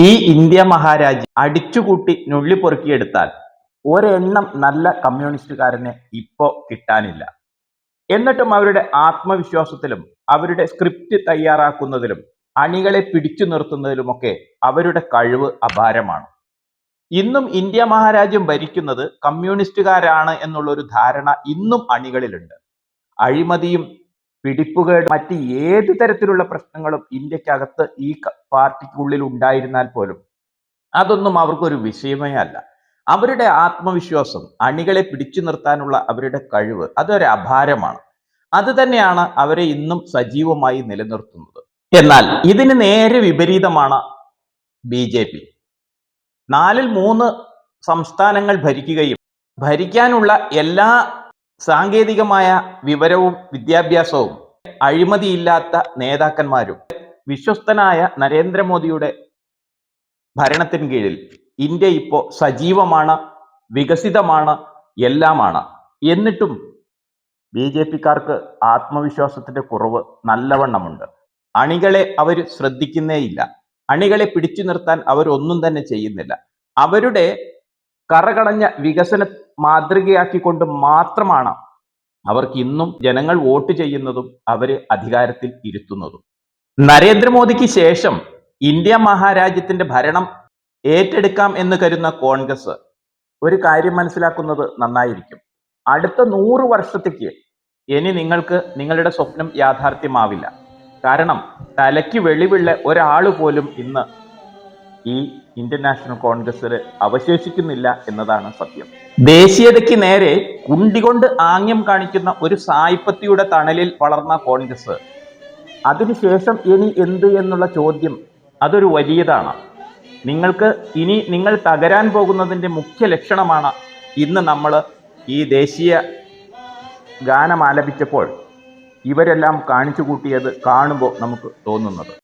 ഈ ഇന്ത്യ മഹാരാജ്യം അടിച്ചുകൂട്ടി നുള്ളിപ്പൊറുക്കിയെടുത്താൽ ഒരെണ്ണം നല്ല കമ്മ്യൂണിസ്റ്റുകാരനെ ഇപ്പോ കിട്ടാനില്ല. എന്നിട്ടും അവരുടെ ആത്മവിശ്വാസത്തിലും അവരുടെ സ്ക്രിപ്റ്റ് തയ്യാറാക്കുന്നതിലും അണികളെ പിടിച്ചു നിർത്തുന്നതിലുമൊക്കെ അവരുടെ കഴിവ് അപാരമാണ്. ഇന്നും ഇന്ത്യ മഹാരാജ്യം ഭരിക്കുന്നത് കമ്മ്യൂണിസ്റ്റുകാരാണ് എന്നുള്ള ഒരു ധാരണ ഇന്നും അണികളിലുണ്ട്. അഴിമതിയും പിടിപ്പുകേട് മറ്റ് ഏത് തരത്തിലുള്ള പ്രശ്നങ്ങളും ഇന്ത്യക്കകത്ത് ഈ പാർട്ടിക്കുള്ളിൽ ഉണ്ടായിരുന്നാൽ പോലും അതൊന്നും അവർക്കൊരു വിഷയമേ അല്ല. അവരുടെ ആത്മവിശ്വാസം, അണികളെ പിടിച്ചു നിർത്താനുള്ള അവരുടെ കഴിവ് അതൊരു അപാരമാണ്. അത് തന്നെയാണ് അവരെ ഇന്നും സജീവമായി നിലനിർത്തുന്നത്. എന്നാൽ ഇതിന് നേരെ വിപരീതമാണ് BJP. 4-ൽ 3 സംസ്ഥാനങ്ങൾ ഭരിക്കുകയും ഭരിക്കാനുള്ള എല്ലാ സാങ്കേതികമായ വിവരവും വിദ്യാഭ്യാസവും അഴിമതിയില്ലാത്ത നേതാക്കന്മാരും വിശ്വസ്തനായ നരേന്ദ്രമോദിയുടെ ഭരണത്തിന് കീഴിൽ ഇന്ത്യ ഇപ്പോൾ സജീവമാണ്, വികസിതമാണ്, എല്ലാമാണ്. എന്നിട്ടും BJPക്കാർക്ക് ആത്മവിശ്വാസത്തിന്റെ കുറവ് നല്ലവണ്ണമുണ്ട്. അണികളെ അവർ ശ്രദ്ധിക്കുന്നേയില്ല. അണികളെ പിടിച്ചു നിർത്താൻ അവരൊന്നും തന്നെ ചെയ്യുന്നില്ല. അവരുടെ കറകടഞ്ഞ വികസന മാതൃകയാക്കിക്കൊണ്ട് മാത്രമാണ് അവർക്ക് ഇന്നും ജനങ്ങൾ വോട്ട് ചെയ്യുന്നതും അവരെ അധികാരത്തിൽ ഇരുത്തുന്നതും. നരേന്ദ്രമോദിക്ക് ശേഷം ഇന്ത്യ മഹാരാജ്യത്തിന്റെ ഭരണം ഏറ്റെടുക്കാം എന്ന് കരുതുന്ന കോൺഗ്രസ് ഒരു കാര്യം മനസ്സിലാക്കുന്നത് നന്നായിരിക്കും. അടുത്ത 100 വർഷത്തേക്ക് ഇനി നിങ്ങൾക്ക് നിങ്ങളുടെ സ്വപ്നം യാഥാർത്ഥ്യമാവില്ല. കാരണം തലയ്ക്ക് വെളിവുള്ള ഒരാൾ പോലും ഇന്ന് ഈ ഇന്ത്യൻ നാഷണൽ കോൺഗ്രസ്സിൽ അവശേഷിക്കുന്നില്ല എന്നതാണ് സത്യം. ദേശീയതയ്ക്ക് നേരെ കുണ്ടികൊണ്ട് ആംഗ്യം കാണിക്കുന്ന ഒരു സായിപ്പത്തിയുടെ തണലിൽ വളർന്ന കോൺഗ്രസ് അതിനുശേഷം ഇനി എന്ത് എന്നുള്ള ചോദ്യം അതൊരു വലിയതാണ്. നിങ്ങൾ തകരാൻ പോകുന്നതിൻ്റെ മുഖ്യ ലക്ഷണമാണ് ഇന്ന് നമ്മൾ ഈ ദേശീയ ഗാനം ആലപിച്ചപ്പോൾ ഇവരെല്ലാം കാണിച്ചു കൂട്ടിയത് കാണുമ്പോൾ നമുക്ക് തോന്നുന്നത്.